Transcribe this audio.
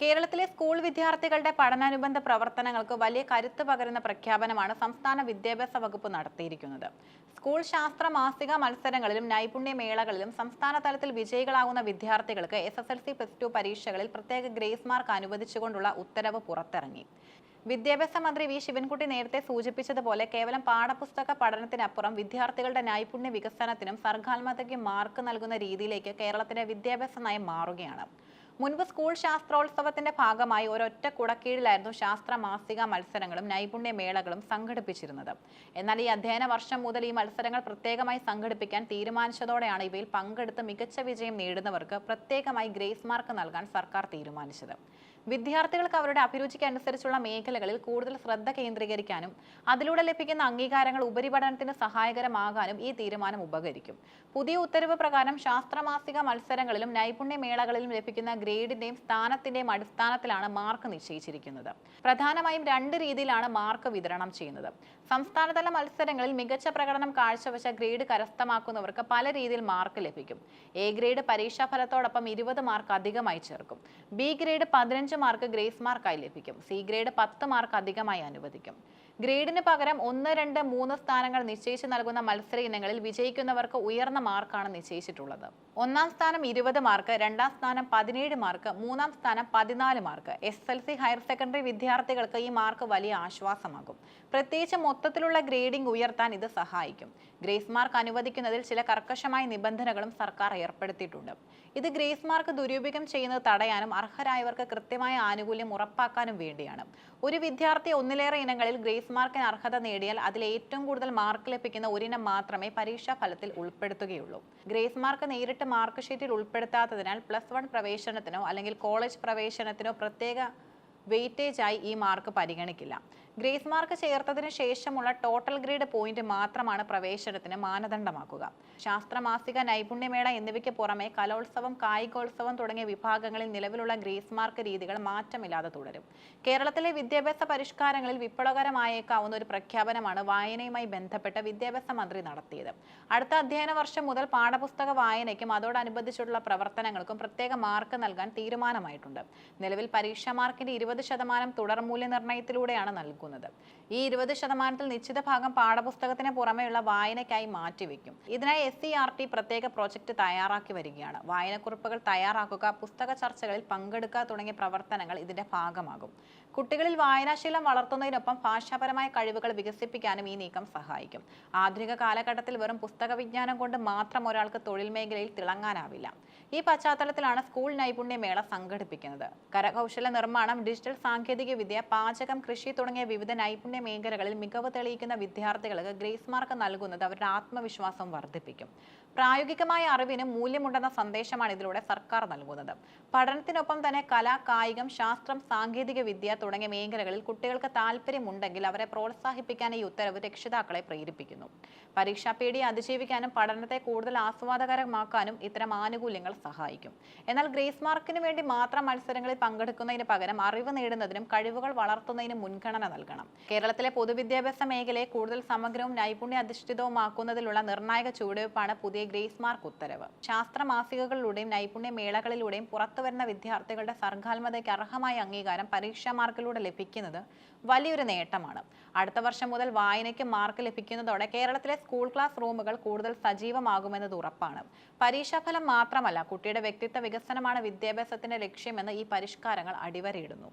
കേരളത്തിലെ സ്കൂൾ വിദ്യാർത്ഥികളുടെ പഠനാനുബന്ധ പ്രവർത്തനങ്ങൾക്ക് വലിയ കരുത്ത് പകരുന്ന പ്രഖ്യാപനമാണ് സംസ്ഥാന വിദ്യാഭ്യാസ വകുപ്പ് നടത്തിയിരിക്കുന്നത്. സ്കൂൾ ശാസ്ത്ര മാസിക മത്സരങ്ങളിലും നൈപുണ്യ മേളകളിലും സംസ്ഥാന തലത്തിൽ വിജയികളാകുന്ന വിദ്യാർത്ഥികൾക്ക് SSLC +2 പരീക്ഷകളിൽ പ്രത്യേക ഗ്രേസ് മാർക്ക് അനുവദിച്ചുകൊണ്ടുള്ള ഉത്തരവ് പുറത്തിറങ്ങി. വിദ്യാഭ്യാസ മന്ത്രി വി ശിവൻകുട്ടി നേരത്തെ സൂചിപ്പിച്ചതുപോലെ കേവലം പാഠപുസ്തക പഠനത്തിനപ്പുറം വിദ്യാർത്ഥികളുടെ നൈപുണ്യ വികസനത്തിനും സർഗാത്മകതയ്ക്കും മാർക്ക് നൽകുന്ന രീതിയിലേക്ക് കേരളത്തിന്റെ വിദ്യാഭ്യാസ നയം മാറുകയാണ്. മുൻപ് സ്കൂൾ ശാസ്ത്രോത്സവത്തിന്റെ ഭാഗമായി ഒരൊറ്റ കുടക്കീഴിലായിരുന്നു ശാസ്ത്ര മാസിക മത്സരങ്ങളും നൈപുണ്യ മേളകളും സംഘടിപ്പിച്ചിരുന്നത്. എന്നാൽ ഈ അധ്യയന വർഷം മുതൽ ഈ മത്സരങ്ങൾ പ്രത്യേകമായി സംഘടിപ്പിക്കാൻ തീരുമാനിച്ചതോടെയാണ് ഇവയിൽ പങ്കെടുത്ത് മികച്ച വിജയം നേടുന്നവർക്ക് പ്രത്യേകമായി ഗ്രേസ് മാർക്ക് നൽകാൻ സർക്കാർ തീരുമാനിച്ചത്. വിദ്യാർത്ഥികൾക്ക് അവരുടെ അഭിരുചിക്ക് അനുസരിച്ചുള്ള മേഖലകളിൽ കൂടുതൽ ശ്രദ്ധ കേന്ദ്രീകരിക്കാനും അതിലൂടെ ലഭിക്കുന്ന അംഗീകാരങ്ങൾ ഉപരിപഠനത്തിന് സഹായകരമാകാനും ഈ തീരുമാനം ഉപകരിക്കും. പുതിയ ഉത്തരവ് പ്രകാരം ശാസ്ത്രമാസിക മത്സരങ്ങളിലും നൈപുണ്യ മേളകളിലും ലഭിക്കുന്ന ഗ്രേഡിന്റെയും സ്ഥാനത്തിന്റെയും അടിസ്ഥാനത്തിലാണ് മാർക്ക് നിശ്ചയിച്ചിരിക്കുന്നത്. പ്രധാനമായും രണ്ട് രീതിയിലാണ് മാർക്ക് വിതരണം ചെയ്യുന്നത്. സംസ്ഥാനതല മത്സരങ്ങളിൽ മികച്ച പ്രകടനം കാഴ്ചവെച്ച ഗ്രേഡ് കരസ്ഥമാക്കുന്നവർക്ക് പല രീതിയിൽ മാർക്ക് ലഭിക്കും. A ഗ്രേഡ് പരീക്ഷാ ഫലത്തോടൊപ്പം 20 മാർക്ക് അധികമായി ചേർക്കും. B ഗ്രേഡ് 15 മാർക്ക് ഗ്രേസ് മാർക്കായി ലഭിക്കും. C ഗ്രേഡ് 10 മാർക്ക് അധികമായി അനുവദിക്കും. ഗ്രേഡിന് പകരം 1, 2, 3 സ്ഥാനങ്ങൾ നിശ്ചയിച്ച് നൽകുന്ന മത്സര ഇനങ്ങളിൽ വിജയിക്കുന്നവർക്ക് ഉയർന്ന മാർക്കാണ് നിശ്ചയിച്ചിട്ടുള്ളത്. ഒന്നാം സ്ഥാനം 20 മാർക്ക്, രണ്ടാം സ്ഥാനം 17 മാർക്ക്, മൂന്നാം സ്ഥാനം 14 മാർക്ക്. SSLC ഹയർ സെക്കൻഡറി വിദ്യാർത്ഥികൾക്ക് ഈ മാർക്ക് വലിയ ആശ്വാസമാകും. പ്രത്യേകിച്ച് മൊത്തത്തിലുള്ള ഗ്രേഡിംഗ് ഉയർത്താൻ ഇത് സഹായിക്കും. ഗ്രേസ് മാർക്ക് അനുവദിക്കുന്നതിൽ ചില കർക്കശമായ നിബന്ധനകളും സർക്കാർ ഏർപ്പെടുത്തിയിട്ടുണ്ട്. ഇത് ഗ്രേസ് മാർക്ക് ദുരുപയോഗം ചെയ്യുന്നത് തടയാനും അർഹരായവർക്ക് കൃത്യമായ ആനുകൂല്യം ഉറപ്പാക്കാനും വേണ്ടിയാണ്. ഒരു വിദ്യാർത്ഥി ഒന്നിലേറെ ഇനങ്ങളിൽ ഗ്രേസ് മാർക്കിന് അർഹത നേടിയാൽ അതിൽ ഏറ്റവും കൂടുതൽ മാർക്ക് ലഭിക്കുന്ന ഒരിനം മാത്രമേ പരീക്ഷാ ഫലത്തിൽ ഉൾപ്പെടുത്തുകയുള്ളൂ. ഗ്രേസ് മാർക്ക് നേരിട്ട് മാർക്ക് ഷീറ്റിൽ ഉൾപ്പെടുത്താത്തതിനാൽ +1 പ്രവേശനത്തിനോ അല്ലെങ്കിൽ കോളേജ് പ്രവേശനത്തിനോ പ്രത്യേക വെയിറ്റേജായി ഈ മാർക്ക് പരിഗണിക്കില്ല. ഗ്രേസ് മാർക്ക് ചേർത്തതിന് ശേഷമുള്ള ടോട്ടൽ ഗ്രേഡ് പോയിന്റ് മാത്രമാണ് പ്രവേശനത്തിന് മാനദണ്ഡമാക്കുക. ശാസ്ത്രമാസിക, നൈപുണ്യമേള എന്നിവയ്ക്ക് പുറമെ കലോത്സവം, കായികോത്സവം തുടങ്ങിയ വിഭാഗങ്ങളിൽ നിലവിലുള്ള ഗ്രേസ് മാർക്ക് രീതികൾ മാറ്റമില്ലാതെ തുടരും. കേരളത്തിലെ വിദ്യാഭ്യാസ പരിഷ്കാരങ്ങളിൽ വിപ്ലവകരമായേക്കാവുന്ന ഒരു പ്രഖ്യാപനമാണ് വായനയുമായി ബന്ധപ്പെട്ട് വിദ്യാഭ്യാസ മന്ത്രി നടത്തിയത്. അടുത്ത അധ്യയന വർഷം മുതൽ പാഠപുസ്തക വായനയ്ക്കും അതോടനുബന്ധിച്ചുള്ള പ്രവർത്തനങ്ങൾക്കും പ്രത്യേക മാർക്ക് നൽകാൻ തീരുമാനമായിട്ടുണ്ട്. നിലവിൽ പരീക്ഷാ മാർക്കിന്റെ 20% തുടർ മൂല്യനിർണ്ണയത്തിലൂടെയാണ് നൽകുന്നത്. ഈ 20%ത്തിൽ നിശ്ചിത ഭാഗം പാഠപുസ്തകത്തിന് പുറമെയുള്ള വായനയ്ക്കായി മാറ്റിവെക്കും. ഇതിനായി SCERT പ്രത്യേക പ്രോജക്റ്റ് തയ്യാറാക്കി വരികയാണ്. വായനക്കുറിപ്പുകൾ തയ്യാറാക്കുക, പുസ്തക ചർച്ചകളിൽ പങ്കെടുക്കുക തുടങ്ങിയ പ്രവർത്തനങ്ങൾ ഇതിന്റെ ഭാഗമാകും. കുട്ടികളിൽ വായനാശീലം വളർത്തുന്നതിനൊപ്പം ഭാഷാപരമായ കഴിവുകൾ വികസിപ്പിക്കാനും ഈ നീക്കം സഹായിക്കും. ആധുനിക കാലഘട്ടത്തിൽ വെറും പുസ്തക വിജ്ഞാനം കൊണ്ട് മാത്രം ഒരാൾക്ക് തൊഴിൽ മേഖലയിൽ തിളങ്ങാനാവില്ല. ഈ പശ്ചാത്തലത്തിലാണ് സ്കൂൾ നൈപുണ്യ മേള സംഘടിപ്പിക്കുന്നത്. കരകൗശല നിർമ്മാണം, ഡിജിറ്റൽ സാങ്കേതിക വിദ്യ, പാചകം, കൃഷി തുടങ്ങിയ വിവിധ നൈപുണ്യ മേഖലകളിൽ മികവ് തെളിയിക്കുന്ന വിദ്യാർത്ഥികൾക്ക് ഗ്രേസ് മാർക്ക് നൽകുന്നത് അവരുടെ ആത്മവിശ്വാസം വർദ്ധിപ്പിക്കും. പ്രായോഗികമായ അറിവിന് മൂല്യമുണ്ടെന്ന സന്ദേശമാണ് ഇതിലൂടെ സർക്കാർ നൽകുന്നത്. പഠനത്തിനൊപ്പം തന്നെ കല, കായികം, ശാസ്ത്രം, സാങ്കേതിക വിദ്യ തുടങ്ങിയ മേഖലകളിൽ കുട്ടികൾക്ക് താല്പര്യമുണ്ടെങ്കിൽ അവരെ പ്രോത്സാഹിപ്പിക്കാൻ ഈ ഉത്തരവ് രക്ഷിതാക്കളെ പ്രേരിപ്പിക്കുന്നു. പരീക്ഷാ പേടിയെ അതിജീവിക്കാനും പഠനത്തെ കൂടുതൽ ആസ്വാദകരമാക്കാനും ഇത്തരം ആനുകൂല്യങ്ങൾ സഹായിക്കും. എന്നാൽ ഗ്രേസ് മാർക്കിന് വേണ്ടി മാത്രം മത്സരങ്ങളിൽ പങ്കെടുക്കുന്നതിന് പകരം അറിവ് നേടുന്നതിനും കഴിവുകൾ വളർത്തുന്നതിനും മുൻഗണന നൽകണം. കേരളത്തിലെ പൊതുവിദ്യാഭ്യാസ മേഖലയെ കൂടുതൽ സമഗ്രവും നൈപുണ്യ അധിഷ്ഠിതവുമാക്കുന്നതിലുള്ള നിർണായക ചുവടുവയ്പ്പാണ് പുതിയ ഗ്രേസ് മാർക്ക് ഉത്തരവ്. ശാസ്ത്ര മാസികകളിലൂടെയും നൈപുണ്യ മേളകളിലൂടെയും പുറത്തുവരുന്ന വിദ്യാർത്ഥികളുടെ സർഗാത്മകതയ്ക്ക് അർഹമായ അംഗീകാരം പരീക്ഷാ മാർക്കിലൂടെ ലഭിക്കുന്നത് വലിയൊരു നേട്ടമാണ്. അടുത്ത വർഷം മുതൽ വായനയ്ക്ക് മാർക്ക് ലഭിക്കുന്നതോടെ കേരളത്തിലെ സ്കൂൾ ക്ലാസ് റൂമുകൾ കൂടുതൽ സജീവമാകുമെന്നത് ഉറപ്പാണ്. പരീക്ഷാഫലം മാത്രമല്ല, കുട്ടിയുടെ വ്യക്തിത്വ വികസനമാണ് വിദ്യാഭ്യാസത്തിന്റെ ലക്ഷ്യമെന്ന് ഈ പരിഷ്കാരങ്ങൾ അടിവരയിടുന്നു.